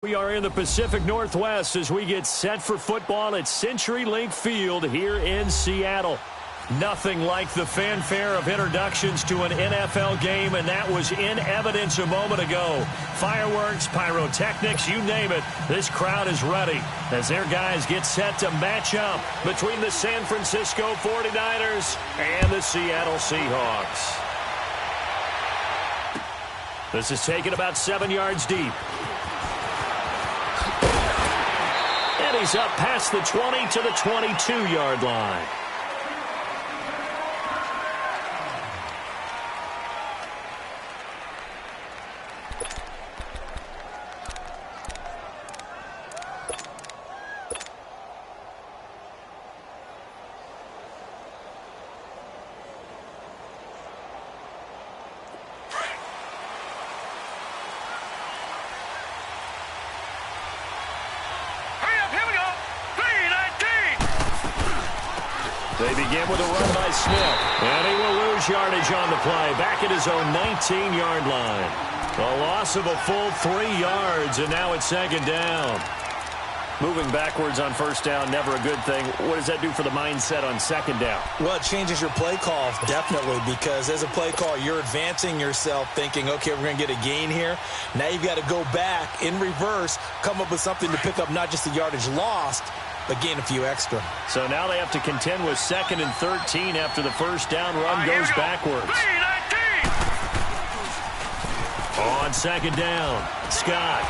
We are in the Pacific Northwest as we get set for football at CenturyLink Field here in Seattle. Nothing like the fanfare of introductions to an NFL game, and that was in evidence a moment ago. Fireworks, pyrotechnics, you name it. This crowd is ready as their guys get set to match up between the San Francisco 49ers and the Seattle Seahawks. This is taken about 7 yards deep. And he's up past the 20 to the 22-yard line. They begin with a run by Smith, and he will lose yardage on the play, back at his own 19-yard line. A loss of a full 3 yards, and now it's second down. Moving backwards on first down, never a good thing. What does that do for the mindset on second down? Well, it changes your play call, definitely, because as a play call, you're advancing yourself thinking, okay, we're going to get a gain here. Now you've got to go back in reverse, come up with something to pick up not just the yardage lost, but gain a few extra. So now they have to contend with 2nd and 13 after the first down run goes backwards. On second down, Scott.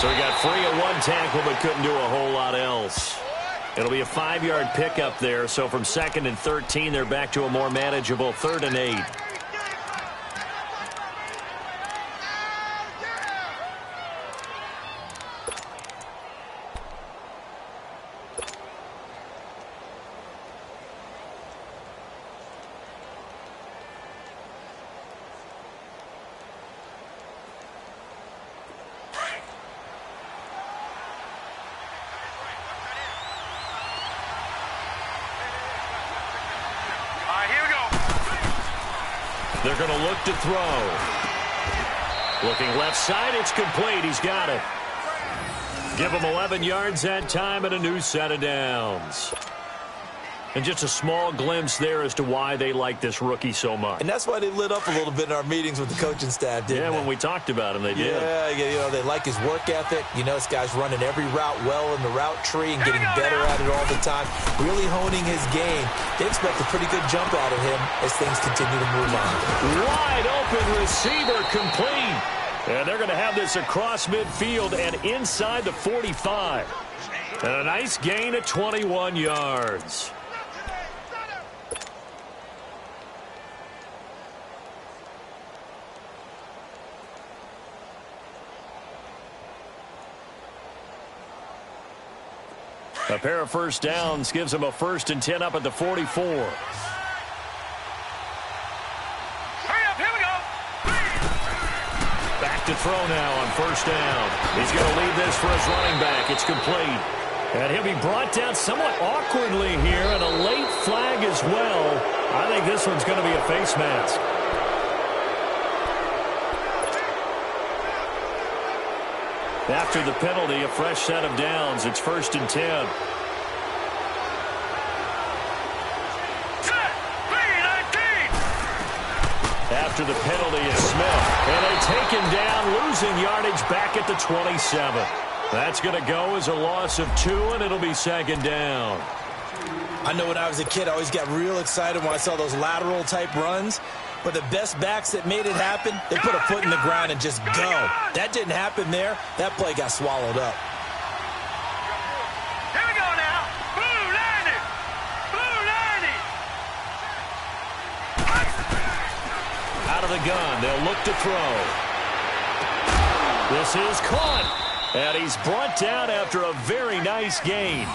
So he got free at one tackle but couldn't do a whole lot else. It'll be a 5-yard pickup there, so from 2nd and 13, they're back to a more manageable 3rd and 8. They're going to look to throw. Looking left side, it's complete. He's got it. Give him 11 yards that time and a new set of downs. And just a small glimpse there as to why they like this rookie so much. And that's why they lit up a little bit in our meetings with the coaching staff, didn't they? When we talked about him, they did. Yeah, you know, they like his work ethic. You know, this guy's running every route well in the route tree and getting better at it all the time, really honing his game. They expect a pretty good jump out of him as things continue to move on. Wide open receiver complete. And they're going to have this across midfield and inside the 45. And a nice gain of 21 yards. A pair of first downs gives them a 1st and 10 up at the 44. Hurry up, here we go. Back to throw now on first down. He's going to lead this for his running back. It's complete. And he'll be brought down somewhat awkwardly here, and a late flag as well. I think this one's going to be a face mask. After the penalty, a fresh set of downs. It's 1st and 10. After the penalty is Smith. And they take him down, losing yardage back at the 27. That's going to go as a loss of 2, and it'll be second down. I know when I was a kid, I always got real excited when I saw those lateral-type runs. But the best backs that made it happen, they put a foot in the ground and just go. That didn't happen there. That play got swallowed up. Here we go now. Blue 90. Blue 90. Out of the gun, they'll look to throw. This is caught. And he's brought down after a very nice gain.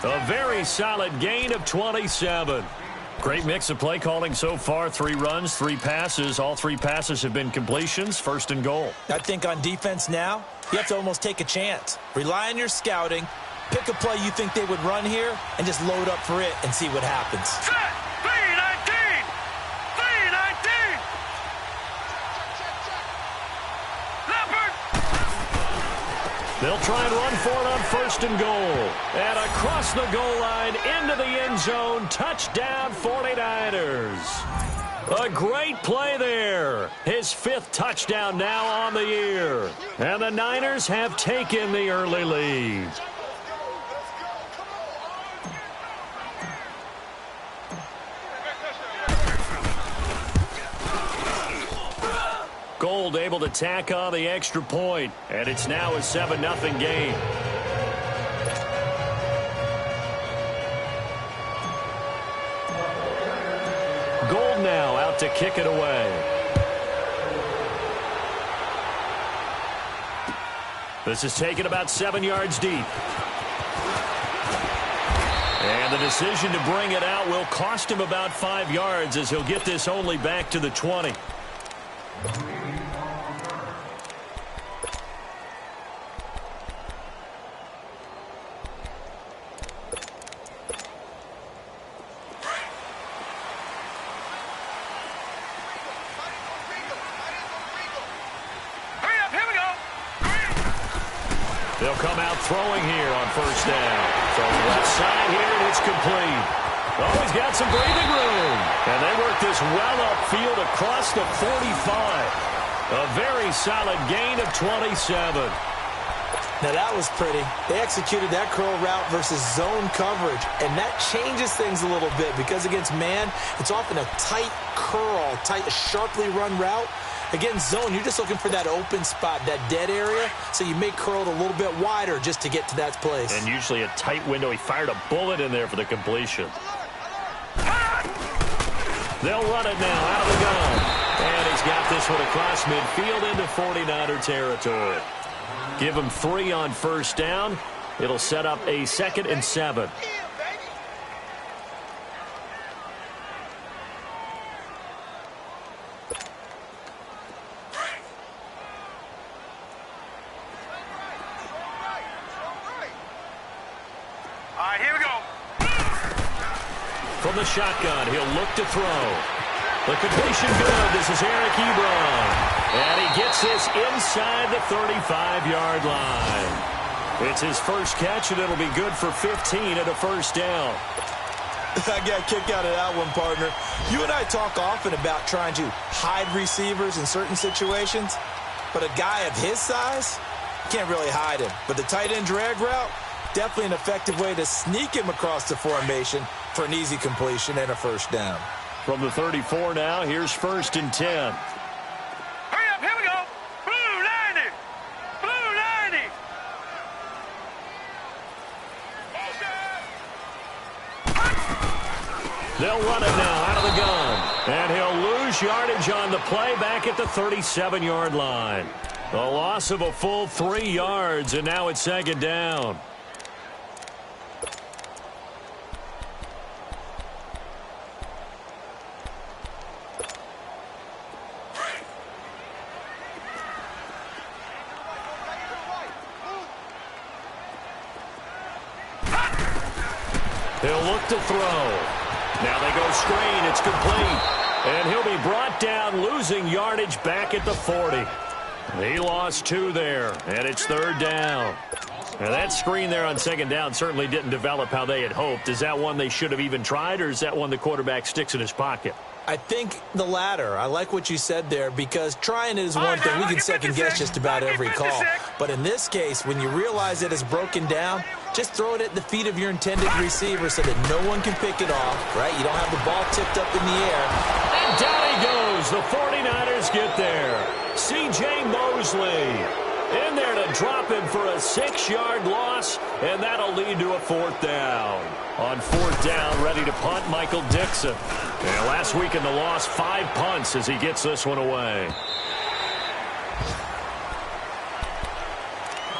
A very solid gain of 27. Great mix of play calling so far. 3 runs, 3 passes. All 3 passes have been completions. 1st and goal. I think on defense now, you have to almost take a chance. Rely on your scouting. Pick a play you think they would run here and just load up for it and see what happens. Set. 319. 319. Leopard. They'll try and run for it on 1st and goal. And across the goal line, into the end zone, touchdown 49ers. A great play there. His 5th touchdown now on the year. And the Niners have taken the early lead. Gold able to tack on the extra point, and it's now a 7-0 game. Gold now out to kick it away. This is taken about 7 yards deep. And the decision to bring it out will cost him about 5 yards as he'll get this only back to the 20. They'll come out throwing here on 1st down. From the left side here, and it's complete. Oh, he's got some breathing room. And they work this well upfield across the 45. A very solid gain of 27. Now, that was pretty. They executed that curl route versus zone coverage, and that changes things a little bit because against man, it's often a tight curl, sharply run route. Against zone, you're just looking for that open spot, that dead area, so you may curl it a little bit wider just to get to that place. And usually a tight window. He fired a bullet in there for the completion. They'll run it now out of the gun. And he's got this one across midfield into 49er territory. Give him 3 on 1st down. It'll set up a 2nd and 7. Here we go. From the shotgun, he'll look to throw. The completion good. This is Eric Ebron. And he gets this inside the 35-yard line. It's his first catch, and it'll be good for 15 at a 1st down. I got a kick out of that one, partner. You and I talk often about trying to hide receivers in certain situations, but a guy of his size, can't really hide him. But the tight end drag route, definitely an effective way to sneak him across the formation for an easy completion and a 1st down. From the 34 now, here's 1st and 10. Hurry up, here we go. Blue 90. Blue 90. They'll run it now out of the gun. And he'll lose yardage on the play back at the 37-yard line. A loss of a full 3 yards, and now it's 2nd down. He'll look to throw. Now they go screen. It's complete. And he'll be brought down, losing yardage back at the 40. He lost 2 there, and it's 3rd down. Now that screen there on 2nd down certainly didn't develop how they had hoped. Is that one they should have even tried, or is that one the quarterback sticks in his pocket? I think the latter. I like what you said there because trying it is one thing. We can second-guess just about every call. But in this case, when you realize it is broken down, just throw it at the feet of your intended receiver so that no one can pick it off, right? You don't have the ball tipped up in the air. And down he goes. The 49ers get there. C.J. Mosley in there to drop him for a 6-yard loss, and that'll lead to a 4th down. On 4th down, ready to punt, Michael Dixon. And last week in the loss, 5 punts as he gets this one away.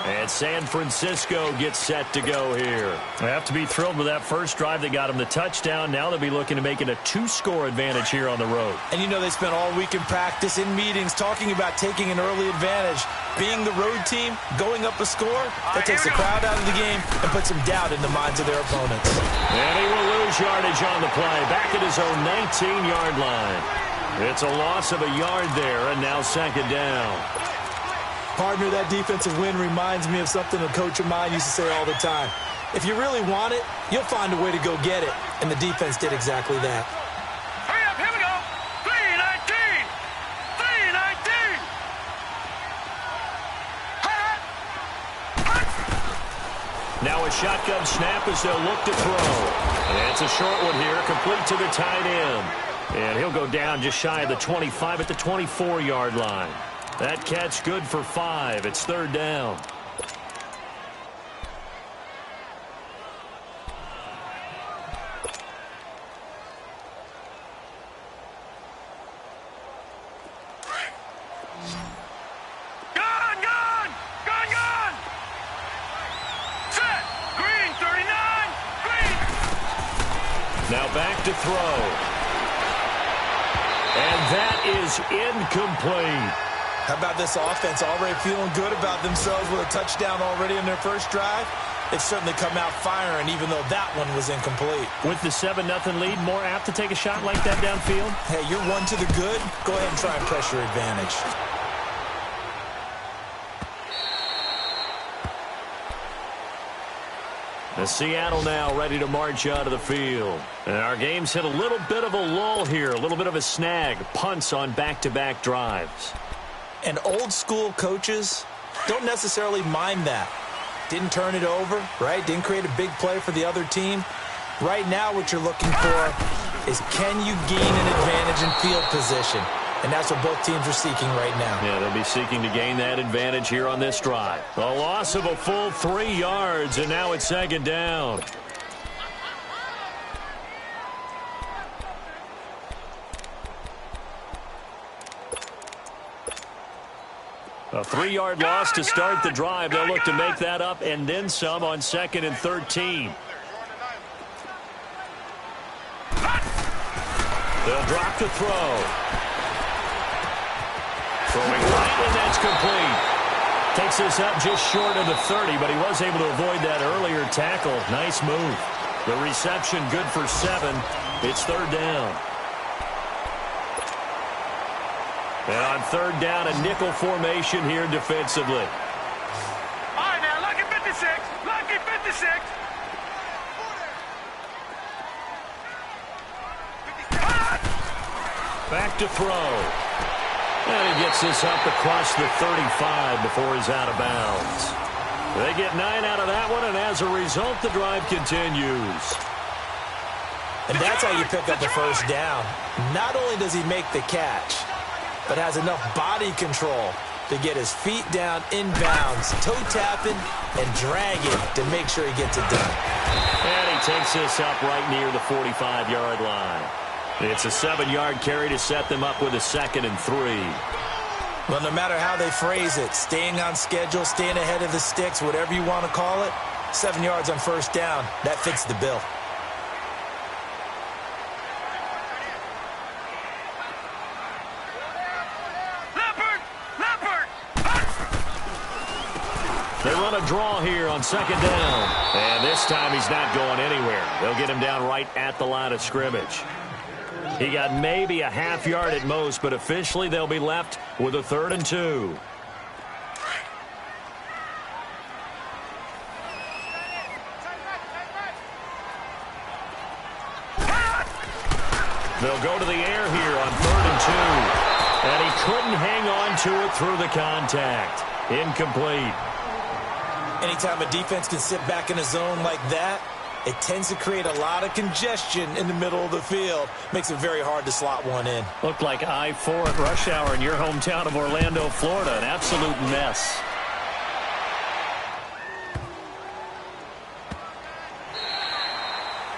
And San Francisco gets set to go here. They have to be thrilled with that first drive that got him the touchdown. Now they'll be looking to make it a 2-score advantage here on the road. And you know they spent all week in practice, in meetings, talking about taking an early advantage. Being the road team, going up a score, that takes the crowd out of the game and puts some doubt in the minds of their opponents. And he will lose yardage on the play, back at his own 19-yard line. It's a loss of a yard there, and now 2nd down. Partner, that defensive win reminds me of something a coach of mine used to say all the time. If you really want it, you'll find a way to go get it. And the defense did exactly that. Hurry up, here we go. 319. 319. Now a shotgun snap as they'll look to throw. And it's a short one here, complete to the tight end. And he'll go down just shy of the 25 at the 24-yard line. That catch good for 5. It's third down. Now back to throw. And that is incomplete. How about this offense already feeling good about themselves with a touchdown already in their first drive? They've certainly come out firing, even though that one was incomplete. With the 7-0 lead, more apt to take a shot like that downfield? Hey, you're one to the good. Go ahead and try and press your advantage. The Seattle now ready to march out of the field. And our game's hit a little bit of a lull here, a little bit of a snag. Punts on back-to-back drives. And old-school coaches don't necessarily mind that. Didn't turn it over, right? Didn't create a big play for the other team. Right now what you're looking for is, can you gain an advantage in field position? And that's what both teams are seeking right now. Yeah, they'll be seeking to gain that advantage here on this drive. A loss of a full 3 yards, and now it's second down. A 3-yard loss to start the drive. They'll look to make that up and then some on 2nd and 13. They'll drop to throw. Throwing right, and that's complete. Takes this up just short of the 30, but he was able to avoid that earlier tackle. Nice move. The reception good for 7. It's third down. And on third down, a nickel formation here defensively. All right, now, lucky 56. Lucky 56. Back to throw. And he gets this up across the 35 before he's out of bounds. They get 9 out of that one, and as a result, the drive continues. And that's how you pick up the first down. Not only does he make the catch, but has enough body control to get his feet down inbounds, toe tapping, and dragging to make sure he gets it done. And he takes this up right near the 45-yard line. It's a 7-yard carry to set them up with a 2nd and 3. Well, no matter how they phrase it, staying on schedule, staying ahead of the sticks, whatever you want to call it, 7 yards on first down, that fits the bill. They run a draw here on 2nd down. And this time he's not going anywhere. They'll get him down right at the line of scrimmage. He got maybe a half yard at most, but officially they'll be left with a 3rd and 2. They'll go to the air here on 3rd and 2. And he couldn't hang on to it through the contact. Incomplete. Anytime a defense can sit back in a zone like that, it tends to create a lot of congestion in the middle of the field. Makes it very hard to slot one in. Looked like I-4 at rush hour in your hometown of Orlando, Florida. An absolute mess.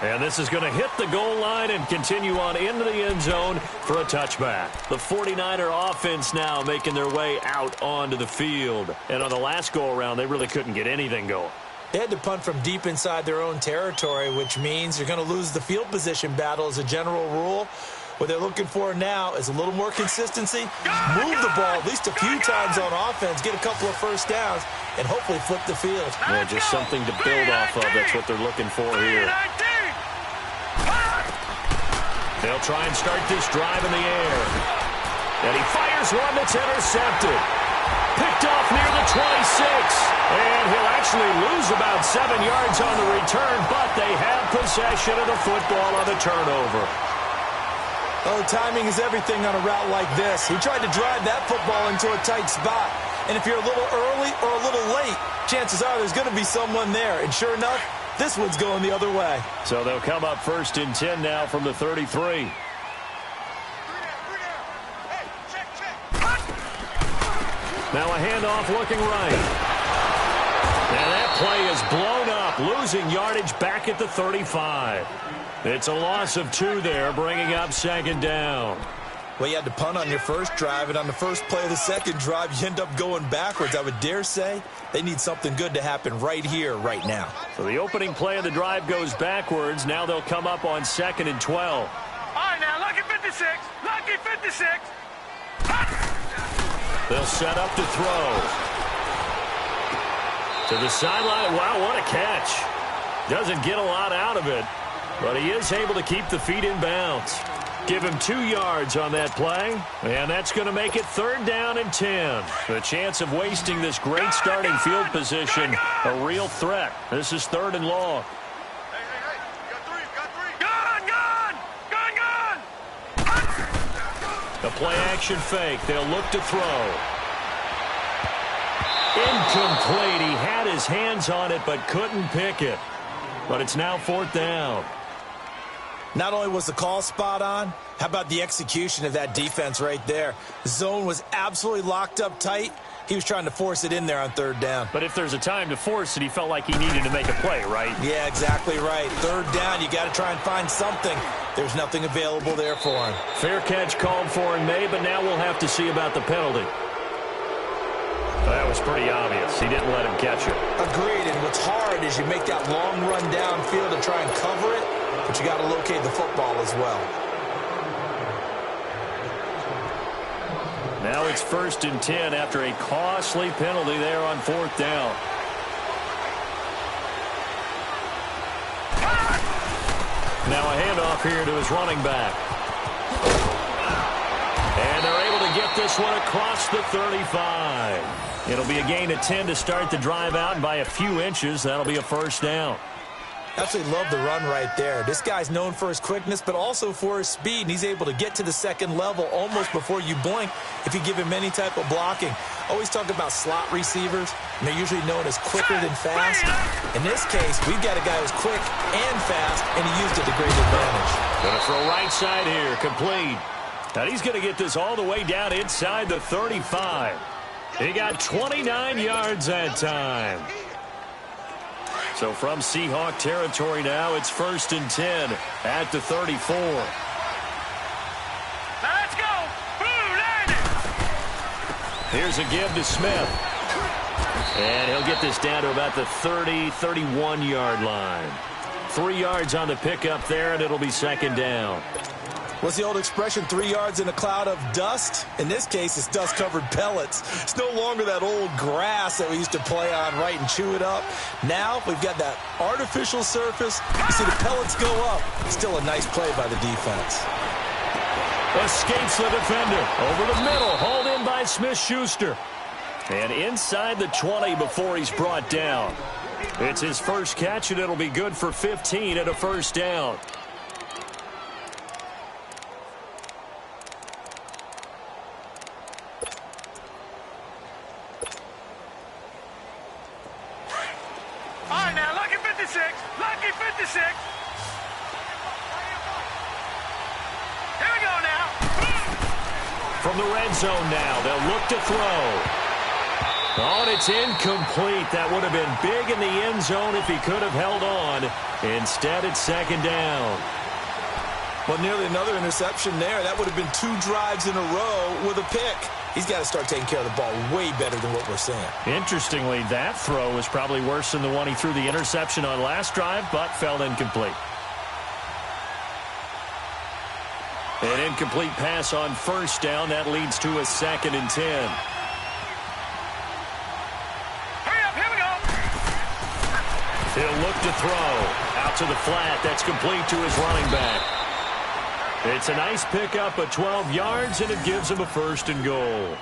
And this is going to hit the goal line and continue on into the end zone for a touchback. The 49er offense now making their way out onto the field. And on the last go-around, they really couldn't get anything going. They had to punt from deep inside their own territory, which means you're going to lose the field position battle as a general rule. What they're looking for now is a little more consistency, move the ball at least a few times on offense, get a couple of first downs, and hopefully flip the field. Yeah, just something to build off of. That's what they're looking for here. They'll try and start this drive in the air. And he fires one that's intercepted. Picked off off near the 26. And he'll actually lose about 7 yards on the return, but they have possession of the football on the turnover. Oh, timing is everything on a route like this. He tried to drive that football into a tight spot. And if you're a little early or a little late, chances are there's going to be someone there. And sure enough, this one's going the other way. So they'll come up 1st and 10 now from the 33. Now a handoff looking right. And that play is blown up, losing yardage back at the 35. It's a loss of 2 there, bringing up 2nd down. Well, you had to punt on your first drive, and on the first play of the second drive, you end up going backwards. I would dare say they need something good to happen right here, right now. So the opening play of the drive goes backwards. Now they'll come up on 2nd and 12. All right, now, lucky 56. Lucky 56. They'll set up to throw. To the sideline. Wow, what a catch. Doesn't get a lot out of it, but he is able to keep the feet in bounds. Give him 2 yards on that play, and that's going to make it 3rd down and 10. The chance of wasting this great starting field position, a real threat. This is 3rd and long. Hey, got three. Gun. The play action fake. They'll look to throw. Incomplete. He had his hands on it but couldn't pick it. But it's now 4th down. Not only was the call spot on, how about the execution of that defense right there? The zone was absolutely locked up tight. He was trying to force it in there on 3rd down. But if there's a time to force it, he felt like he needed to make a play, right? Yeah, exactly right. 3rd down, you got to try and find something. There's nothing available there for him. Fair catch called for in May, but now we'll have to see about the penalty. That was pretty obvious. He didn't let him catch it. Agreed, and what's hard is you make that long run downfield to try and cover it, but you got to locate the football as well. Now it's 1st and 10 after a costly penalty there on 4th down. Now a handoff here to his running back. And they're able to get this one across the 35. It'll be a gain of 10 to start the drive out, and by a few inches, that'll be a 1st down. Absolutely love the run right there. This guy's known for his quickness, but also for his speed, and he's able to get to the 2nd level almost before you blink if you give him any type of blocking. Always talk about slot receivers, and they're usually known as quicker than fast. In this case, we've got a guy who's quick and fast, and he used it to great advantage. Going to throw right side here, complete. Now he's going to get this all the way down inside the 35. He got 29 yards that time. So from Seahawk territory now, it's 1st and 10 at the 34. Let's go. Blue landing. Here's a give to Smith. And he'll get this down to about the 30, 31-yard line. 3 yards on the pickup there, and it'll be 2nd down. What's the old expression, 3 yards in a cloud of dust? In this case, it's dust-covered pellets. It's no longer that old grass that we used to play on, right, and chew it up. Now we've got that artificial surface. You see the pellets go up. Still a nice play by the defense. Escapes the defender. Over the middle, hauled in by Smith-Schuster. And inside the 20 before he's brought down. It's his first catch, and it'll be good for 15 at a 1st down. All right, now, lucky 56. Lucky 56. Here we go now. From the red zone now, they'll look to throw. Oh, and it's incomplete. That would have been big in the end zone if he could have held on. Instead, it's 2nd down. Well, nearly another interception there. That would have been 2 drives in a row with a pick. He's got to start taking care of the ball way better than what we're seeing. Interestingly, that throw was probably worse than the one he threw the interception on last drive, but fell incomplete. An incomplete pass on 1st down. That leads to a 2nd and 10. Hurry up, here we go. He'll look to throw. Out to the flat. That's complete to his running back. It's a nice pickup of 12 yards, and it gives him a 1st and goal.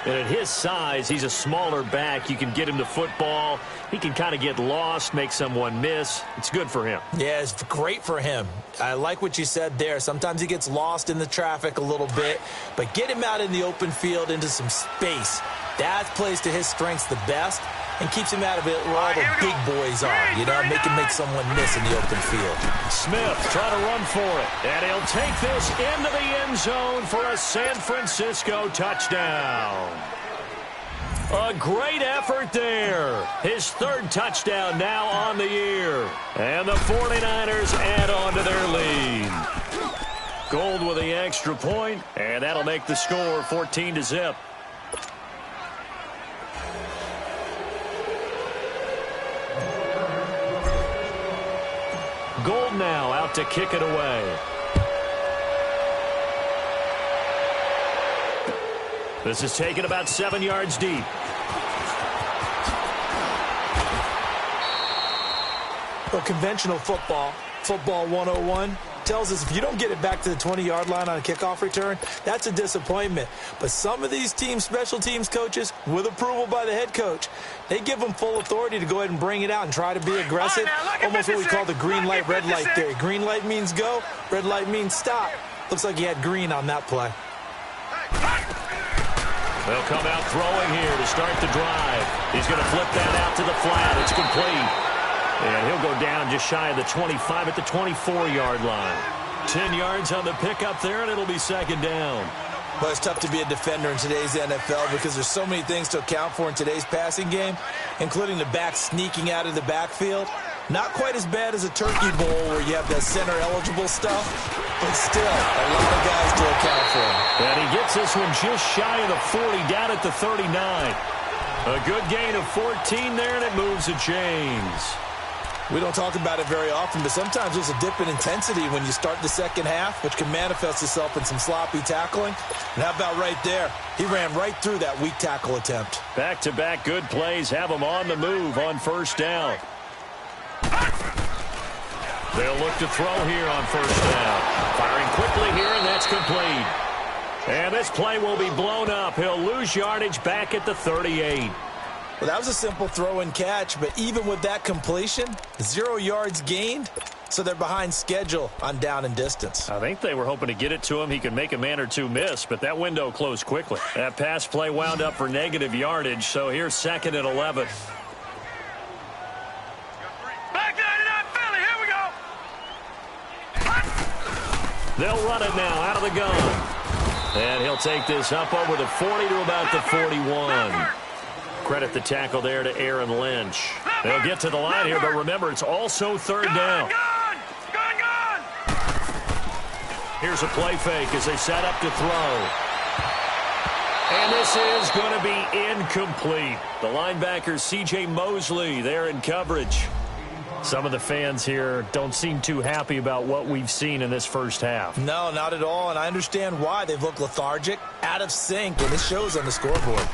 And at his size, he's a smaller back. You can get him the football. He can kind of get lost, make someone miss. It's good for him. Yeah, it's great for him. I like what you said there. Sometimes he gets lost in the traffic a little bit, but get him out in the open field into some space. That plays to his strengths the best and keeps him out of it where all the big boys are. You know, make someone miss in the open field. Smith trying to run for it, and he'll take this into the end zone for a San Francisco touchdown. A great effort there. His third touchdown now on the year. And the 49ers add on to their lead. Gold with the extra point, and that'll make the score 14-0. Gold now out to kick it away. This is taken about 7 yards deep. Well, conventional football 101, tells us if you don't get it back to the 20-yard line on a kickoff return, that's a disappointment. But some of these teams, special teams coaches, with approval by the head coach, they give them full authority to go ahead and bring it out and try to be aggressive. Almost what we call the green light, red light theory. Green light means go, red light means stop. Looks like he had green on that play. They'll come out throwing here to start the drive. He's going to flip that out to the flat. It's complete. And he'll go down just shy of the 25 at the 24-yard line. 10 yards on the pickup there, and it'll be second down. Well, it's tough to be a defender in today's NFL because there's so many things to account for in today's passing game, including the back sneaking out of the backfield. Not quite as bad as a turkey bowl where you have the center-eligible stuff, but still a lot of guys to account for. And he gets this one just shy of the 40, down at the 39. A good gain of 14 there, and it moves the chains. We don't talk about it very often, but sometimes there's a dip in intensity when you start the second half, which can manifest itself in some sloppy tackling. And how about right there? He ran right through that weak tackle attempt. Back-to-back good plays have him on the move on first down. They'll look to throw here on first down. Firing quickly here, and that's complete. And this play will be blown up. He'll lose yardage back at the 38. Well, that was a simple throw and catch, but even with that completion, 0 yards gained, so they're behind schedule on down and distance. I think they were hoping to get it to him. He could make a man or two miss, but that window closed quickly. That pass play wound up for negative yardage, so here's second and 11. Back 99 Philly, here we go. They'll run it now out of the gun. And he'll take this up over the 40 to about the 41. Credit the tackle there to Aaron Lynch. They'll get to the line here, but remember, it's also third down. Gone. Here's a play fake as they set up to throw. And this is going to be incomplete. The linebacker, C.J. Mosley, there in coverage. Some of the fans here don't seem too happy about what we've seen in this first half. No, not at all, and I understand why. They've looked lethargic, out of sync, and it shows on the scoreboard.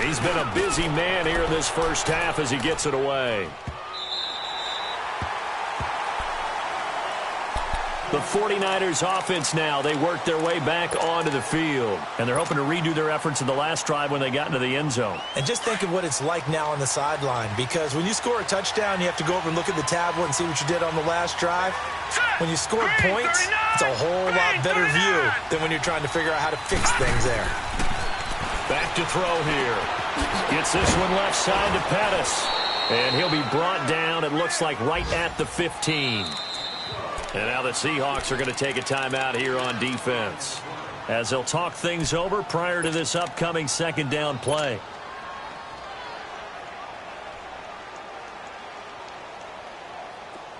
He's been a busy man here in this first half as he gets it away. The 49ers offense now, they work their way back onto the field. And they're hoping to redo their efforts in the last drive when they got into the end zone. And just think of what it's like now on the sideline. Because when you score a touchdown, you have to go over and look at the tablet and see what you did on the last drive. When you score points, it's a whole lot better view than when you're trying to figure out how to fix things there. Back to throw here. Gets this one left side to Pettis. And he'll be brought down, it looks like, right at the 15. And now the Seahawks are going to take a timeout here on defense, as they'll talk things over prior to this upcoming second down play.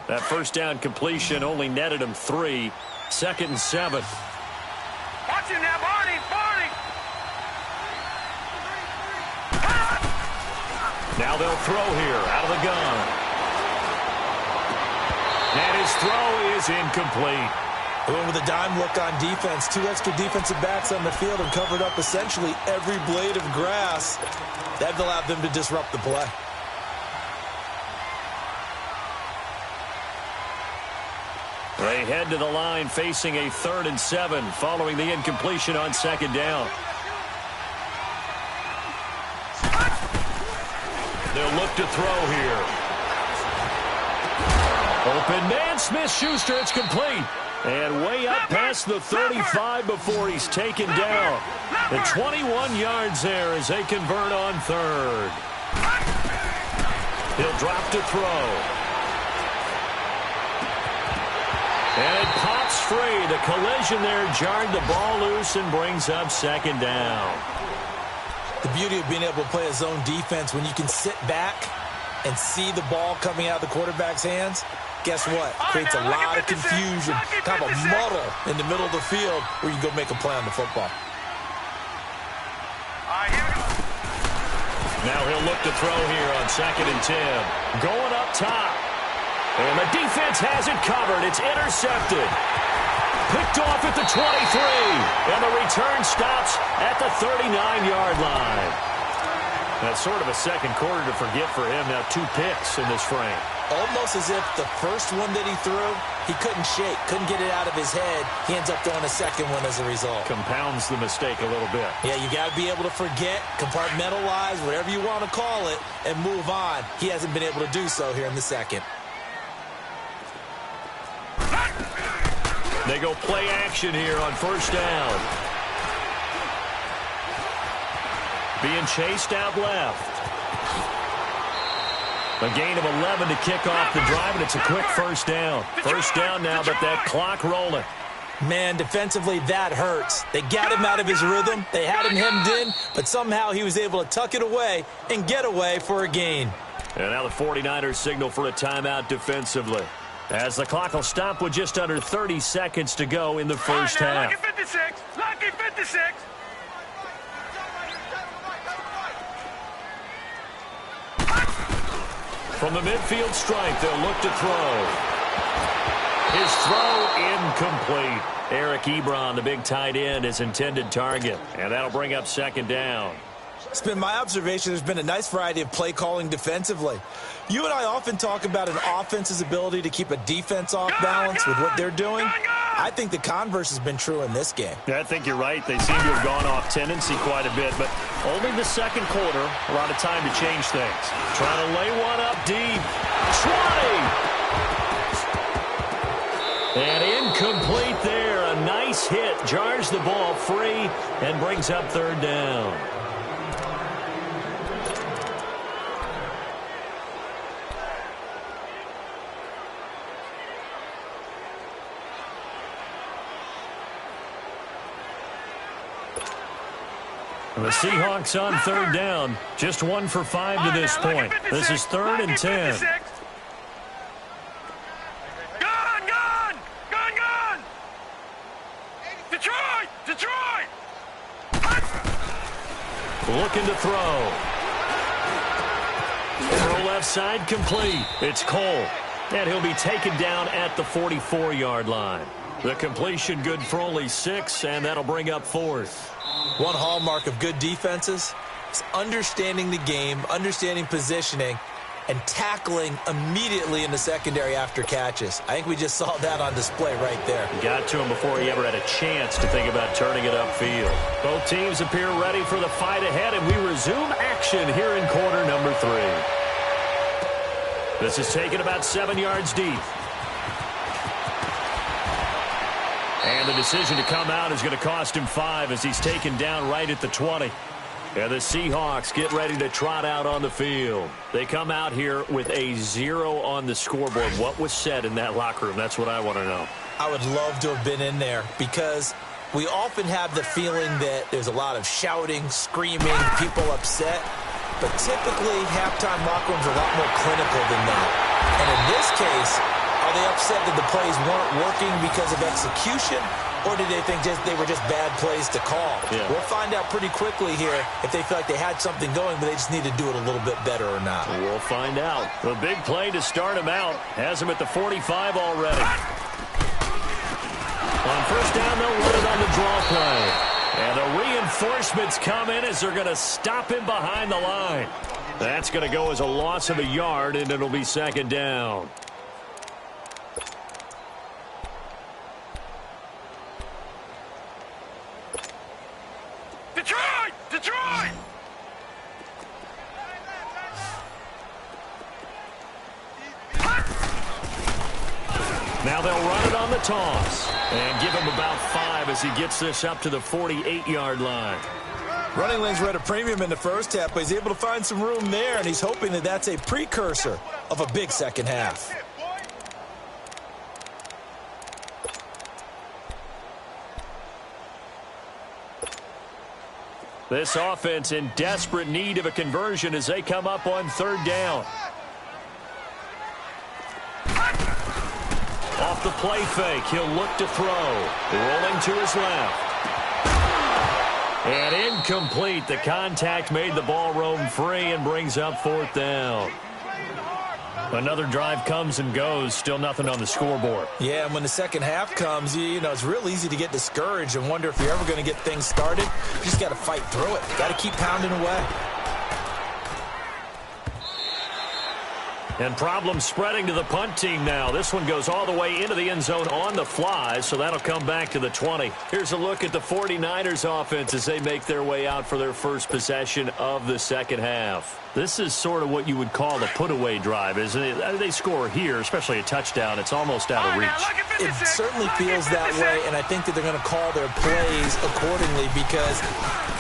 That first down completion only netted him 3. 2nd and 7. Watch him now, Barney. Now they'll throw here out of the gun. And his throw is incomplete. Going with a dime look on defense. 2 extra defensive backs on the field and covered up essentially every blade of grass. That allowed them to disrupt the play. They head to the line facing a 3rd and 7 following the incompletion on second down. They'll look to throw here. Open man, Smith-Schuster, it's complete. And way up past the 35 before he's taken down. And 21 yards there as they convert on third. He'll drop to throw. And it pops free. The collision there jarred the ball loose and brings up second down. The beauty of being able to play a zone defense when you can sit back and see the ball coming out of the quarterback's hands, guess what? Creates a lot of confusion, kind of a muddle in the middle of the field where you go make a play on the football. Now he'll look to throw here on 2nd and 10. Going up top. And the defense has it covered. It's intercepted. Picked off at the 23. And the return stops at the 39-yard line. That's sort of a second quarter to forget for him. Now 2 picks in this frame. Almost as if the first one that he threw, he couldn't shake, couldn't get it out of his head. He ends up throwing a second one as a result. Compounds the mistake a little bit. Yeah, you got to be able to forget, compartmentalize, whatever you want to call it, and move on. He hasn't been able to do so here in the second. They go play action here on first down. Being chased out left. A gain of 11 to kick off the drive, and it's a quick first down. First down now, but that clock rolling. Man, defensively, that hurts. They got him out of his rhythm. They had him hemmed in, but somehow he was able to tuck it away and get away for a gain. And now the 49ers signal for a timeout defensively, as the clock will stop with just under 30 seconds to go in the first half. Lucky 56. Lucky 56. From the midfield stripe, they'll look to throw. His throw incomplete. Eric Ebron, the big tight end, his intended target. And that'll bring up second down. It's been my observation there's been a nice variety of play calling defensively. You and I often talk about an offense's ability to keep a defense off balance with what they're doing. I think the converse has been true in this game. Yeah, I think you're right. They seem to have gone off tendency quite a bit, but only the second quarter, a lot of time to change things. Trying to lay one up deep. 20! And incomplete there. A nice hit. Jars the ball free and brings up third down. The Seahawks on third down. Just 1 for 5 to this point. This is 3rd and 10. Gone, gone! Gone, gone! Detroit! Detroit! Looking to throw. Throw left side complete. It's Cole. And he'll be taken down at the 44-yard line. The completion good for only 6, and that'll bring up 4th. One hallmark of good defenses is understanding the game, understanding positioning, and tackling immediately in the secondary after catches. I think we just saw that on display right there. Got to him before he ever had a chance to think about turning it upfield. Both teams appear ready for the fight ahead, and we resume action here in quarter number 3. This is taken about 7 yards deep. And the decision to come out is going to cost him 5 as he's taken down right at the 20. And the Seahawks get ready to trot out on the field. They come out here with a 0 on the scoreboard. What was said in that locker room? That's what I want to know. I would love to have been in there because we often have the feeling that there's a lot of shouting, screaming, people upset. But typically, halftime locker rooms are a lot more clinical than that. And in this case, are they upset that the plays weren't working because of execution, or did they think they were just bad plays to call? Yeah. We'll find out pretty quickly here if they feel like they had something going, but they just need to do it a little bit better or not. We'll find out. The big play to start him out has him at the 45 already. On first down, they'll run it on the draw play. And the reinforcements come in as they're going to stop him behind the line. That's going to go as a loss of a yard, and it'll be second down. Detroit! Detroit! Now they'll run it on the toss and give him about 5 as he gets this up to the 48-yard line. Running lanes were at a premium in the first half, but he's able to find some room there, and he's hoping that that's a precursor of a big second half. This offense in desperate need of a conversion as they come up on third down. Off the play fake, he'll look to throw. Rolling to his left. And incomplete. The contact made the ball roam free and brings up fourth down. Another drive comes and goes. Still nothing on the scoreboard. Yeah, and when the second half comes, you know, it's real easy to get discouraged and wonder if you're ever going to get things started. You just got to fight through it. Got to keep pounding away. And problems spreading to the punt team now. This one goes all the way into the end zone on the fly, so that'll come back to the 20. Here's a look at the 49ers offense as they make their way out for their first possession of the second half. This is sort of what you would call the put-away drive, isn't it? They score here, especially a touchdown. It's almost out of reach. It certainly feels that way, and I think that they're going to call their plays accordingly because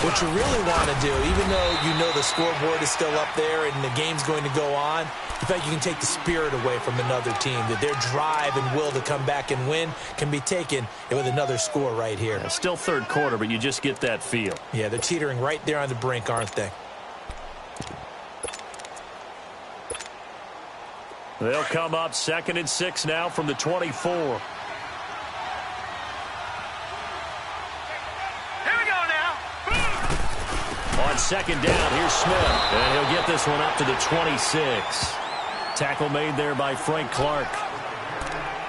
what you really want to do, even though you know the scoreboard is still up there and the game's going to go on, in fact, you can take the spirit away from another team, that their drive and will to come back and win can be taken with another score right here. It's still third quarter, but you just get that feel. Yeah, they're teetering right there on the brink, aren't they? They'll come up 2nd and 6 now from the 24. Here we go now. On second down, here's Smith. And he'll get this one up to the 26. Tackle made there by Frank Clark.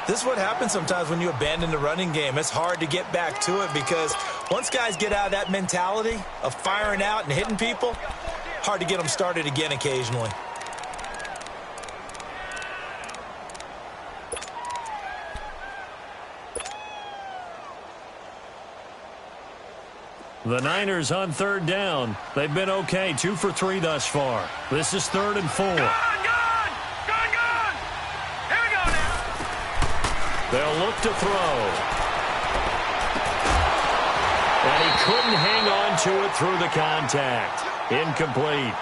This is what happens sometimes when you abandon the running game. It's hard to get back to it because once guys get out of that mentality of firing out and hitting people, hard to get them started again occasionally. The Niners on third down. They've been okay, 2 for 3 thus far. This is 3rd and 4. Gone. Here we go now. They'll look to throw. And he couldn't hang on to it through the contact. Incomplete.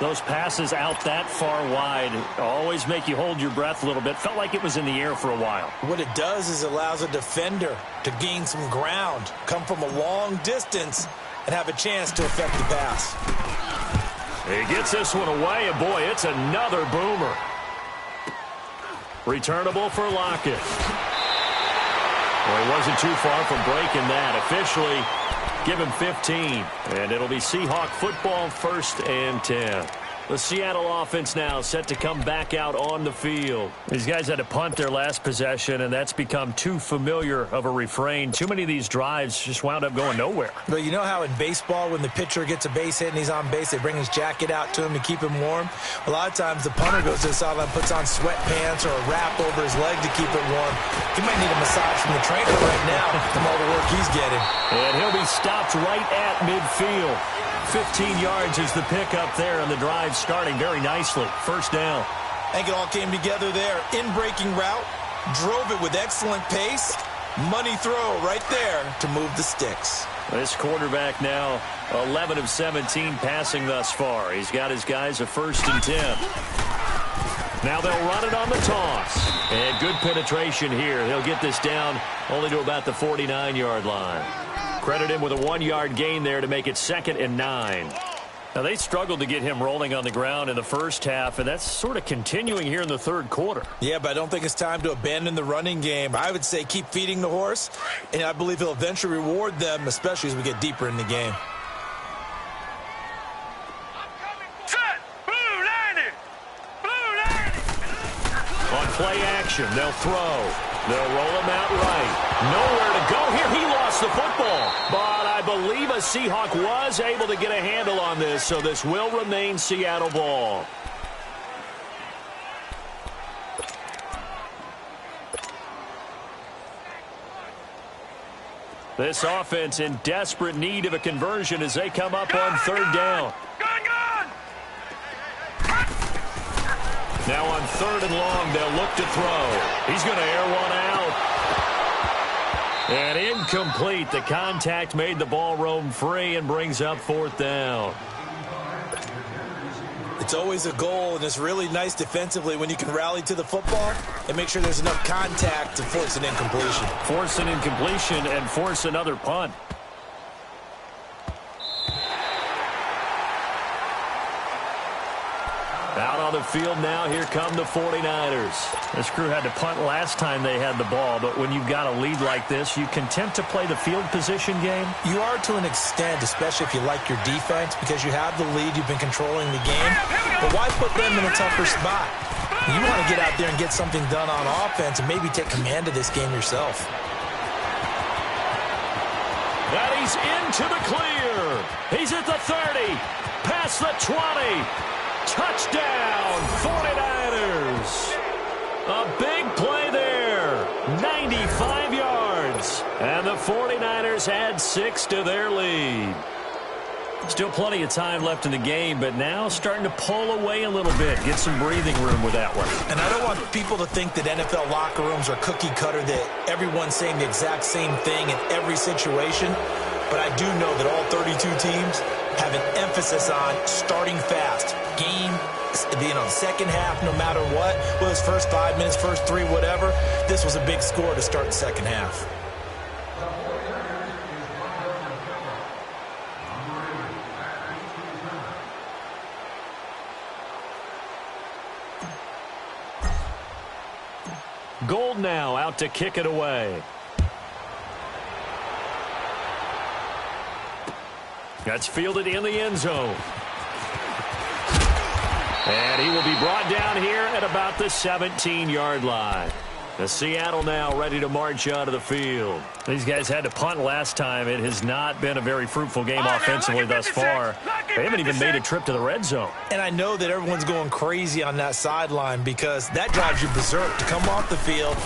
Those passes out that far wide always make you hold your breath a little bit. Felt like it was in the air for a while. What it does is allows a defender to gain some ground, come from a long distance, and have a chance to affect the pass. He gets this one away, and boy, it's another boomer. Returnable for Lockett. Well, he wasn't too far from breaking that. Officially, give him 15. And it'll be Seahawk football, 1st and 10. The Seattle offense now set to come back out on the field. These guys had to punt their last possession, and that's become too familiar of a refrain. Too many of these drives just wound up going nowhere. But you know how in baseball, when the pitcher gets a base hit and he's on base, they bring his jacket out to him to keep him warm? A lot of times the punter goes to the sideline, puts on sweatpants or a wrap over his leg to keep it warm. He might need a massage from the trainer right now from all the work he's getting. And he'll be stopped right at midfield. 15 yards is the pickup there, and the drive starting very nicely. 1st down. I think it all came together there. In-breaking route, drove it with excellent pace. Money throw right there to move the sticks. This quarterback now 11 of 17 passing thus far. He's got his guys a 1st and 10. Now they'll run it on the toss. And good penetration here. He'll get this down only to about the 49-yard line. Credit him with a 1-yard gain there to make it 2nd and 9. Now, they struggled to get him rolling on the ground in the first half, and that's sort of continuing here in the third quarter. Yeah, but I don't think it's time to abandon the running game. I would say keep feeding the horse, and I believe he'll eventually reward them, especially as we get deeper in the game. Set. Blue 90. Blue 90. On play action, they'll throw. They'll roll him out right. Nowhere to go here. He lost the football. But I believe a Seahawk was able to get a handle on this, so this will remain Seattle ball. This offense in desperate need of a conversion as they come up on third down. Now on 3rd and long, they'll look to throw. He's going to air one out. And incomplete. The contact made the ball roam free and brings up 4th down. It's always a goal, and it's really nice defensively when you can rally to the football and make sure there's enough contact to force an incompletion. Force an incompletion and force another punt. Out on the field now, here come the 49ers. This crew had to punt last time they had the ball, but when you've got a lead like this, you content to play the field position game? You are to an extent, especially if you like your defense, because you have the lead, you've been controlling the game. But why put them in a tougher spot? You want to get out there and get something done on offense and maybe take command of this game yourself. And he's into the clear. He's at the 30, past the 20. Touchdown, 49ers. A big play there, 95 yards. And the 49ers add 6 to their lead. Still plenty of time left in the game, but now starting to pull away a little bit. Get some breathing room with that one. And I don't want people to think that NFL locker rooms are cookie cutter, that everyone's saying the exact same thing in every situation. But I do know that all 32 teams have an emphasis on starting fast. Game, second half, no matter what. Well, it's first 5 minutes, first 3, whatever. This was a big score to start the second half. Gold now out to kick it away. That's fielded in the end zone. And he will be brought down here at about the 17-yard line. The Seattle now ready to march out of the field. These guys had to punt last time. It has not been a very fruitful game offensively thus far. They haven't even made a trip to the red zone. And I know that everyone's going crazy on that sideline because that drives you berserk to come off the field,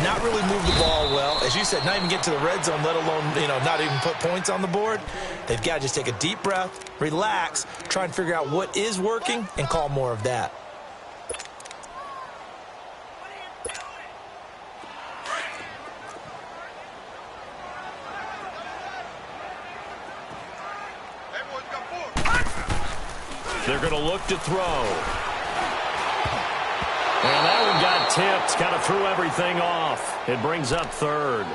not really move the ball well. As you said, not even get to the red zone, let alone, not even put points on the board. They've got to just take a deep breath, relax, try and figure out what is working, and call more of that. They're going to look to throw. And that one got tipped. Kind of threw everything off. It brings up 3rd.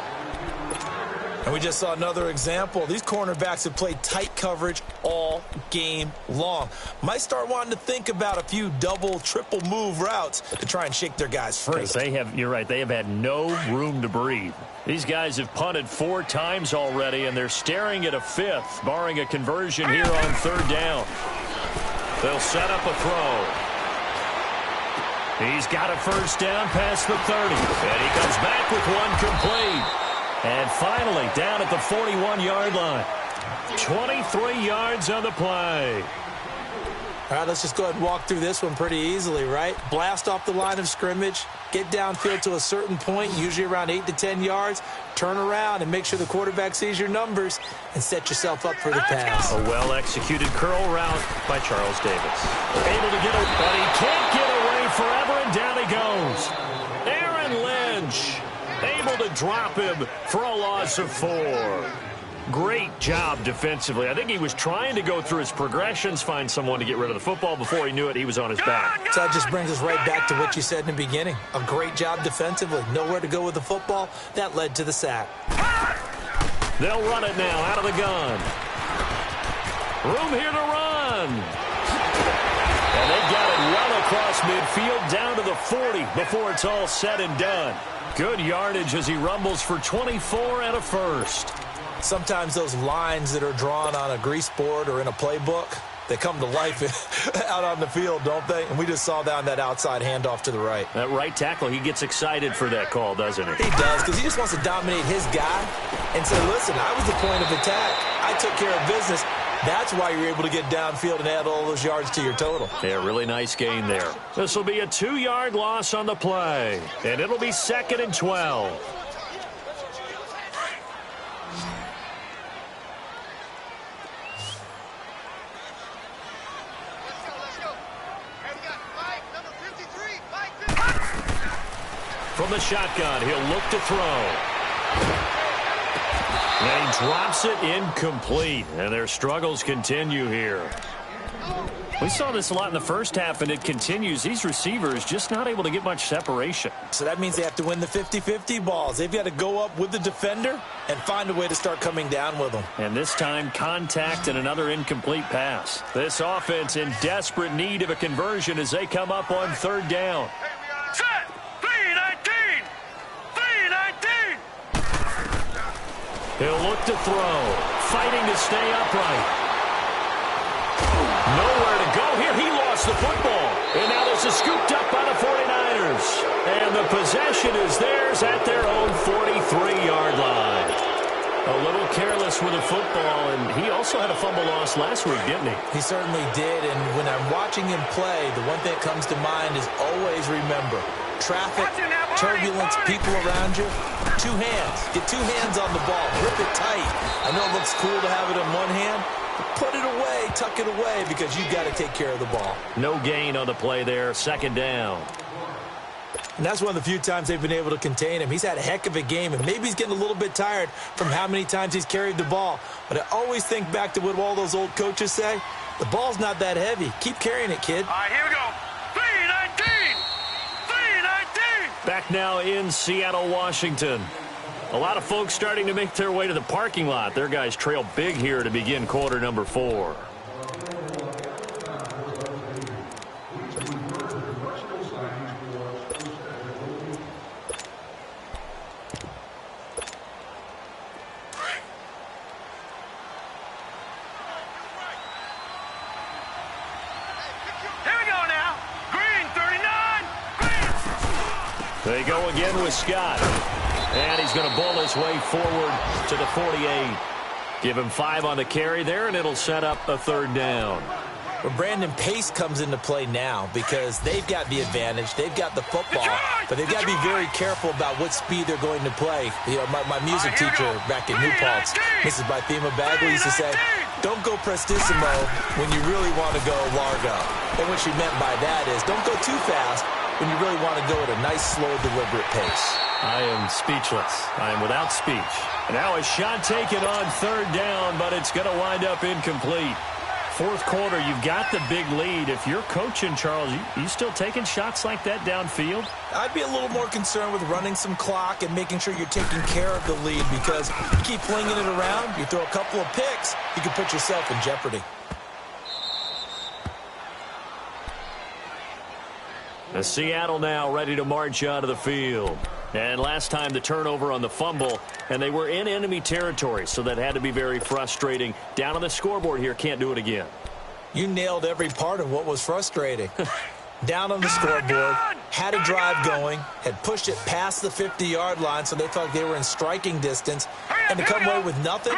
And we just saw another example. These cornerbacks have played tight coverage all game long. Might start wanting to think about a few double, triple move routes to try and shake their guys free. You're right, they have had no room to breathe. These guys have punted 4 times already, and they're staring at a 5th, barring a conversion here on 3rd down. They'll set up a throw. He's got a first down past the 30. And he comes back with one complete. And finally, down at the 41-yard line. 23 yards on the play. All right, let's just go ahead and walk through this one pretty easily, right? Blast off the line of scrimmage, get downfield to a certain point, usually around 8 to 10 yards, turn around and make sure the quarterback sees your numbers and set yourself up for the pass. A well-executed curl route by Charles Davis. Able to get away, but he can't get away forever, and down he goes. Aaron Lynch able to drop him for a loss of 4. Great job defensively. I think he was trying to go through his progressions, find someone to get rid of the football. Before he knew it, he was on his back. So that just brings us right back to what you said in the beginning. A great job defensively. Nowhere to go with the football. That led to the sack. They'll run it now out of the gun. Room here to run. And they got it well across midfield down to the 40 before it's all said and done. Good yardage as he rumbles for 24 and a first. Sometimes those lines that are drawn on a grease board or in a playbook, they come to life out on the field, don't they? And we just saw that on that outside handoff to the right. That right tackle, he gets excited for that call, doesn't he? He does, because he just wants to dominate his guy and say, listen, I was the point of attack. I took care of business. That's why you're able to get downfield and add all those yards to your total. Yeah, really nice gain there. This will be a 2-yard loss on the play, and it'll be 2nd and 12. From the shotgun, he'll look to throw. And he drops it incomplete. And their struggles continue here. We saw this a lot in the first half, and it continues. These receivers just not able to get much separation. So that means they have to win the 50-50 balls. They've got to go up with the defender and find a way to start coming down with them. And this time, contact and another incomplete pass. This offense in desperate need of a conversion as they come up on third down. Set. 3-19. 3-19. He'll look to throw. Fighting to stay upright. Nowhere to go here. He lost the football. And now this is scooped up by the 49ers. And the possession is theirs at their own 43-yard line. A little careless with the football, and he also had a fumble loss last week, didn't he? He certainly did, and when I'm watching him play, the one thing that comes to mind is always remember, traffic, turbulence, people around you, two hands. Get two hands on the ball. Grip it tight. I know it looks cool to have it in one hand, but put it away, tuck it away, because you've got to take care of the ball. No gain on the play there, second down. And that's one of the few times they've been able to contain him. He's had a heck of a game, and maybe he's getting a little bit tired from how many times he's carried the ball. But I always think back to what all those old coaches say. The ball's not that heavy. Keep carrying it, kid. All right, here we go. 3-19. 3-19. Back now in Seattle, Washington. A lot of folks starting to make their way to the parking lot. Their guys trail big here to begin quarter number 4. They go again with Scott. And he's going to bull his way forward to the 48. Give him 5 on the carry there, and it'll set up a third down. Well, Brandon, pace comes into play now because they've got the advantage. They've got the football, but they've got to be very careful about what speed they're going to play. You know, my music teacher back in New Paltz, Mrs. Bythema Bagley, used to say, don't go prestissimo when you really want to go largo. And what she meant by that is don't go too fast when you really want to go at a nice, slow, deliberate pace. I am speechless. I am without speech. Now a shot taken on third down, but it's going to wind up incomplete. Fourth quarter, you've got the big lead. If you're coaching, Charles, you still taking shots like that downfield? I'd be a little more concerned with running some clock and making sure you're taking care of the lead, because you keep flinging it around, you throw a couple of picks, you can put yourself in jeopardy. Seattle now ready to march out of the field. And last time the turnover on the fumble, and they were in enemy territory, so that had to be very frustrating. Down on the scoreboard here, can't do it again. You nailed every part of what was frustrating. Down on the scoreboard, had a drive going, had pushed it past the 50-yard line, so they thought they were in striking distance, and to come away with nothing,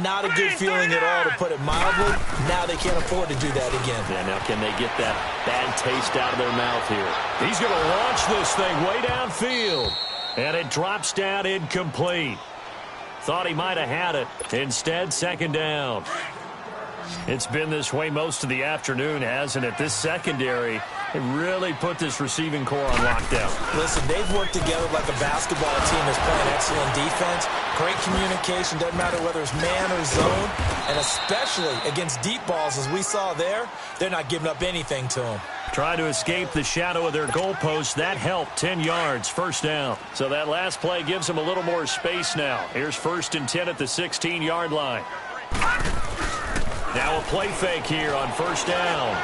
not a good feeling at all, to put it mildly. Now they can't afford to do that again. Yeah, now can they get that bad taste out of their mouth here? He's going to launch this thing way downfield, and it drops down incomplete. Thought he might have had it. Instead, second down. It's been this way most of the afternoon, hasn't it? This secondary, it really put this receiving core on lockdown. Listen, they've worked together like a basketball team that's playing excellent defense. Great communication, doesn't matter whether it's man or zone. And especially against deep balls, as we saw there, they're not giving up anything to them. Trying to escape the shadow of their goalpost. That helped. 10 yards, first down. So that last play gives them a little more space now. Here's 1st and 10 at the 16-yard line. Now a play fake here on first down.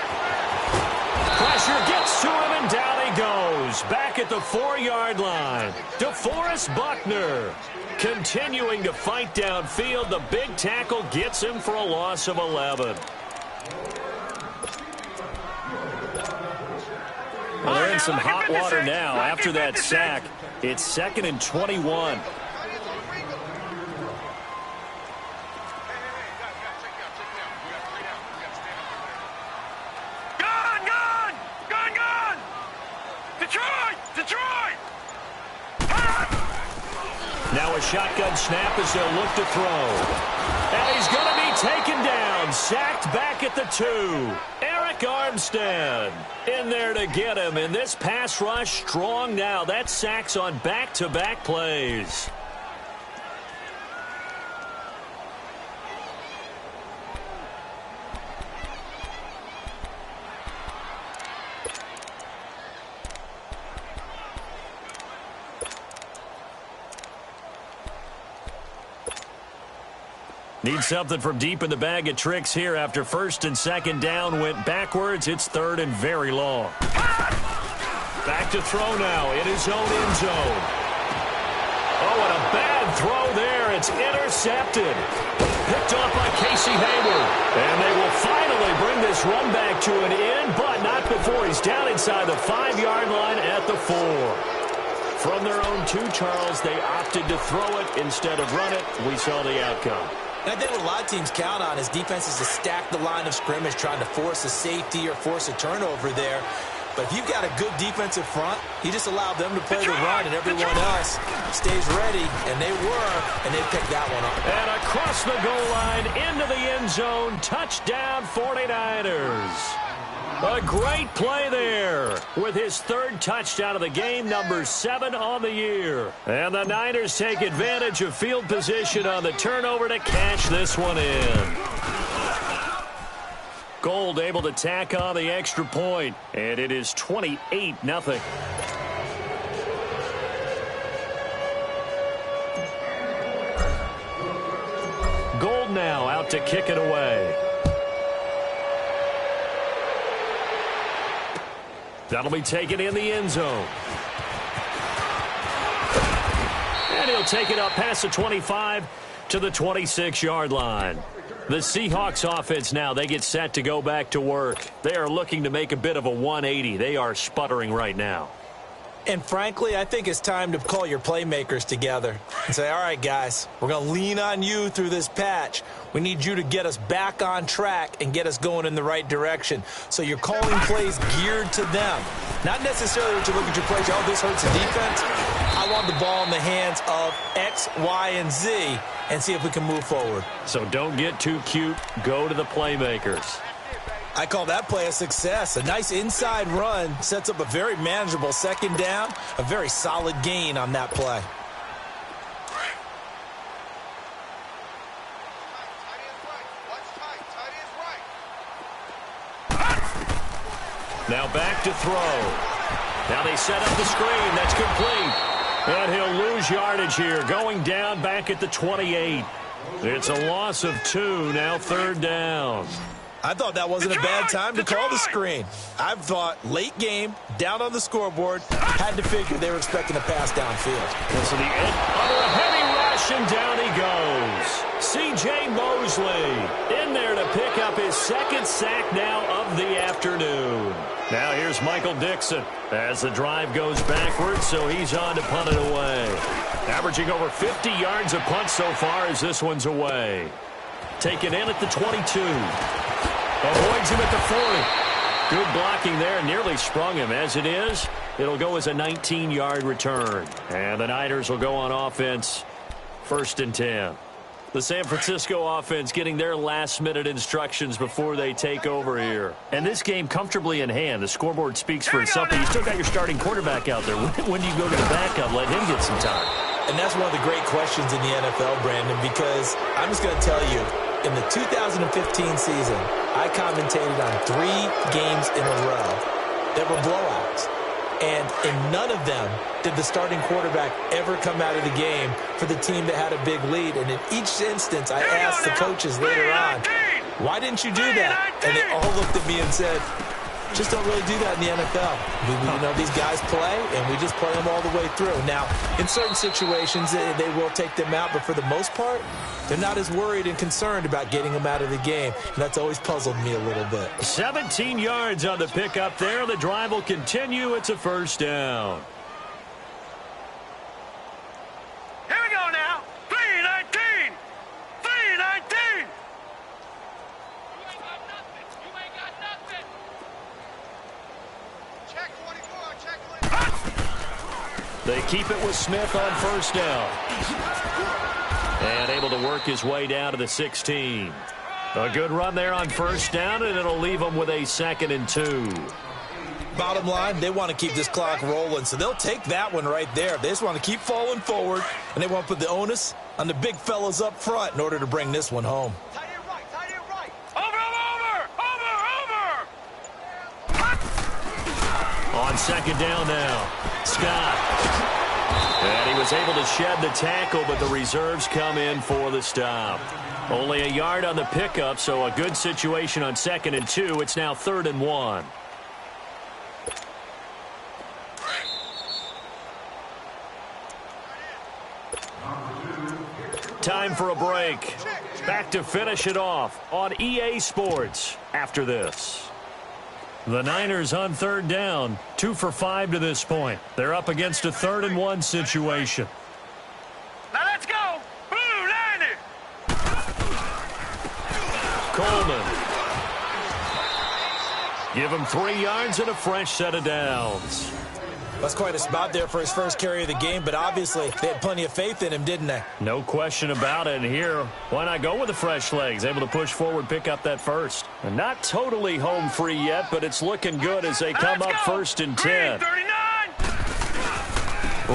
Pressure gets to him, and down he goes. Back at the 4-yard line. DeForest Buckner continuing to fight downfield. The big tackle gets him for a loss of 11. Well, they're in some hot water now after that sack. It's 2nd and 21. Now a shotgun snap as they'll look to throw. And he's going to be taken down. Sacked back at the 2. Eric Armstead in there to get him. And this pass rush strong now. That's sacks on back-to-back plays. Need something from deep in the bag of tricks here after first and second down went backwards. It's third and very long. Back to throw now in his own end zone. Oh, and a bad throw there. It's intercepted. Picked off by Casey Hayward. And they will finally bring this run back to an end, but not before he's down inside the 5-yard line at the 4. From their own 2, Charles, they opted to throw it instead of run it. We saw the outcome. And I think what a lot of teams count on is defenses to stack the line of scrimmage, trying to force a safety or force a turnover there. But if you've got a good defensive front, you just allow them to play the run, and everyone else stays ready, and they were, and they picked that one up. And across the goal line, into the end zone, touchdown 49ers. A great play there with his 3rd touchdown of the game, number 7 on the year. And the Niners take advantage of field position on the turnover to cash this one in. Gold able to tack on the extra point, and it is 28-0. Gold now out to kick it away. That'll be taken in the end zone. And he'll take it up past the 25 to the 26-yard line. The Seahawks offense now, they get set to go back to work. They are looking to make a bit of a 180. They are sputtering right now. And frankly, I think it's time to call your playmakers together and say, all right, guys, we're going to lean on you through this patch. We need you to get us back on track and get us going in the right direction. So you're calling plays geared to them. Not necessarily that you look at your plays, oh, this hurts the defense. I want the ball in the hands of X, Y, and Z and see if we can move forward. So don't get too cute. Go to the playmakers. I call that play a success. A nice inside run sets up a very manageable second down, a very solid gain on that play. Now back to throw. Now they set up the screen. That's complete. And he'll lose yardage here, going down back at the 28. It's a loss of 2, now 3rd down. I thought that wasn't a bad time to call the screen. I thought late game, down on the scoreboard, had to figure they were expecting a pass downfield. So the end under a heavy rush, and down he goes. C.J. Mosley in there to pick up his 2nd sack now of the afternoon. Now here's Michael Dixon as the drive goes backwards, so he's on to punt it away. Averaging over 50 yards a punt so far as this one's away. Taken in at the 22. Avoids him at the 40. Good blocking there. Nearly sprung him. As it is, it'll go as a 19-yard return. And the Niners will go on offense. 1st and 10. The San Francisco offense getting their last-minute instructions before they take over here. And this game comfortably in hand. The scoreboard speaks for itself. But you still got your starting quarterback out there. When do you go to the backup? Let him get some time. And that's one of the great questions in the NFL, Brandon, because I'm just going to tell you, in the 2015 season, I commentated on 3 games in a row that were blowouts. And in none of them did the starting quarterback ever come out of the game for the team that had a big lead. And in each instance, I asked the coaches later on, why didn't you do that? And they all looked at me and said, just don't really do that in the NFL. You know, these guys play, and we just play them all the way through. Now, in certain situations, they will take them out, but for the most part, they're not as worried and concerned about getting them out of the game, and that's always puzzled me a little bit. 17 yards on the pickup there. The drive will continue. It's a 1st down. Here we go now. 3-19. 3-19. They keep it with Smith on 1st down. And able to work his way down to the 16. A good run there on first down, and it'll leave them with a 2nd and 2. Bottom line, they want to keep this clock rolling, so they'll take that one right there. They just want to keep falling forward, and they want to put the onus on the big fellas up front in order to bring this one home. Tight end right, tight end right. Over. On 2nd down now, Scott. And he was able to shed the tackle, but the reserves come in for the stop. Only a yard on the pickup, so a good situation on 2nd and 2. It's now 3rd and 1. Time for a break. Back to finish it off on EA Sports after this. The Niners on 3rd down, 2 for 5 to this point. They're up against a 3rd and 1 situation. Now let's go. Blue 90. Coleman. Give him 3 yards and a fresh set of downs. That's quite a spot there for his first carry of the game, but obviously they had plenty of faith in him, didn't they? No question about it. And here, why not go with the fresh legs? Able to push forward, pick up that first. And not totally home free yet, but it's looking good as they come up 1st and 10. 39.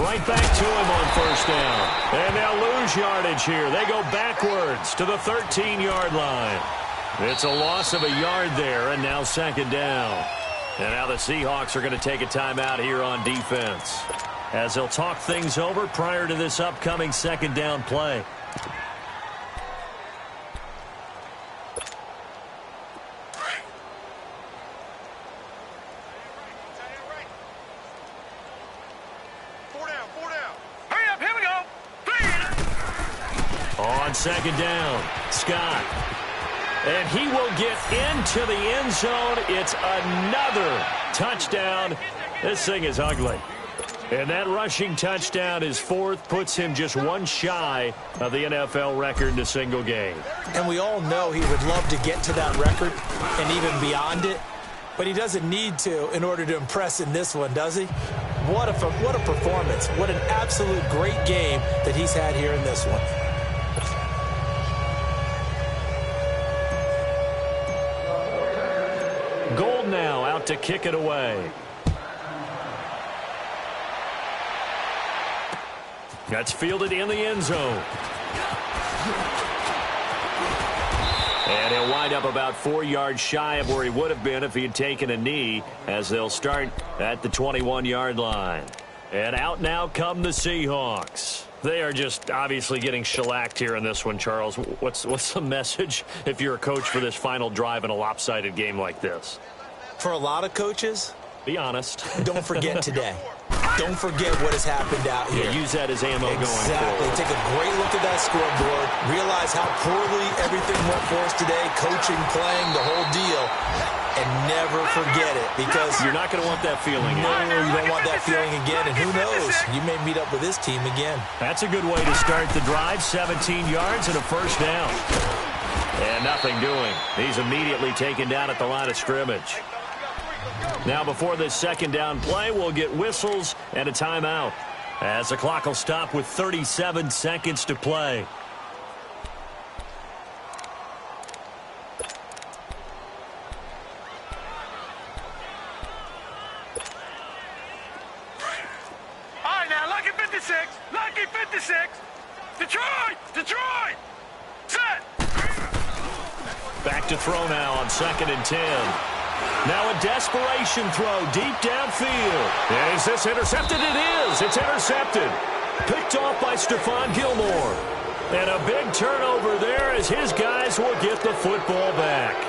Right back to him on first down. And they'll lose yardage here. They go backwards to the 13-yard line. It's a loss of a yard there, and now 2nd down. And now the Seahawks are going to take a timeout here on defense as they'll talk things over prior to this upcoming 2nd down play. Four down. Hurry up, here we go. On 2nd down, Scott. And he will get into the end zone. It's another touchdown. This thing is ugly. And that rushing touchdown is 4th, puts him just 1 shy of the NFL record in a single game. And we all know he would love to get to that record and even beyond it, but he doesn't need to in order to impress in this one, does he? What a performance. What an absolute great game that he's had here in this one. Gold now out to kick it away. That's fielded in the end zone. And he'll wind up about 4 yards shy of where he would have been if he had taken a knee, as they'll start at the 21-yard line. And out now come the Seahawks. They are just obviously getting shellacked here in this one, Charles. What's the message if you're a coach for this final drive in a lopsided game like this? For a lot of coaches, be honest. Don't forget today. Don't forget what has happened out here. Yeah, use that as ammo going forward. Exactly. Take a great look at that scoreboard. Realize how poorly everything went for us today. Coaching, playing, the whole deal. And never forget it, because you're not going to want that feeling again. No, you don't want that feeling again. And who knows? You may meet up with this team again. That's a good way to start the drive. 17 yards and a first down. And nothing doing. He's immediately taken down at the line of scrimmage. Now before this 2nd down play, we'll get whistles and a timeout, as the clock will stop with 37 seconds to play. All right, now, lucky 56. Lucky 56. Detroit. Set. Back to throw now on 2nd and 10. Now a desperation throw deep downfield. Is this intercepted? It is. It's intercepted. Picked off by Stephon Gilmore. And a big turnover there as his guys will get the football back.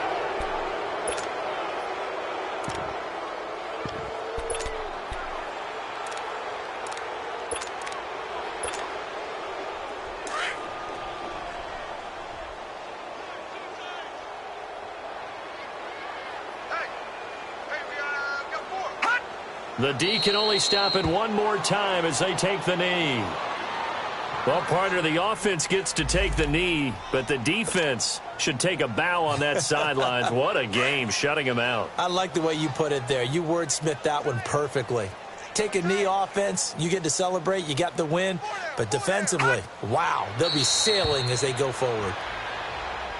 The D can only stop it one more time as they take the knee. Well, partner, the offense gets to take the knee, but the defense should take a bow on that sidelines. What a game, shutting them out. I like the way you put it there. You wordsmithed that one perfectly. Take a knee offense, you get to celebrate, you got the win. But defensively, wow, they'll be sailing as they go forward.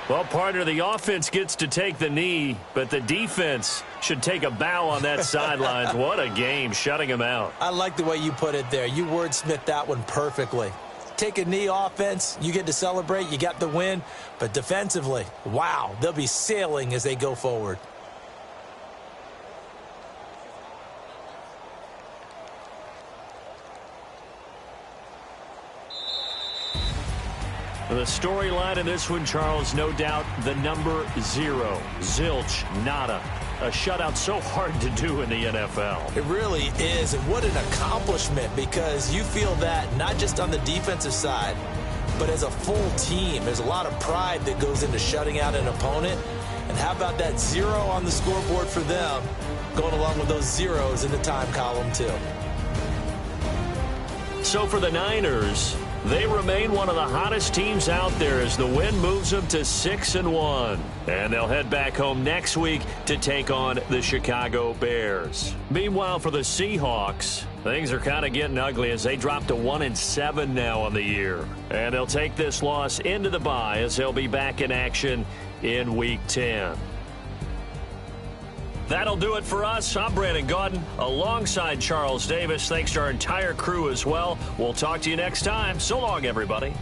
Well, partner, the offense gets to take the knee, but the defense should take a bow on that sidelines. What a game, shutting him out. I like the way you put it there. You wordsmithed that one perfectly. Take a knee offense, you get to celebrate, you got the win. But defensively, wow, they'll be sailing as they go forward. The storyline in this one, Charles, no doubt the number 0. Zilch, nada. A shutout so hard to do in the NFL. It really is, and what an accomplishment, because you feel that not just on the defensive side, but as a full team. There's a lot of pride that goes into shutting out an opponent. And how about that 0 on the scoreboard for them, going along with those zeros in the time column too. So for the Niners, they remain one of the hottest teams out there as the win moves them to 6-1. And they'll head back home next week to take on the Chicago Bears. Meanwhile, for the Seahawks, things are kind of getting ugly as they drop to 1-7 now on the year. And they'll take this loss into the bye as they'll be back in action in Week 10. That'll do it for us. I'm Brandon Gaudin alongside Charles Davis. Thanks to our entire crew as well. We'll talk to you next time. So long, everybody.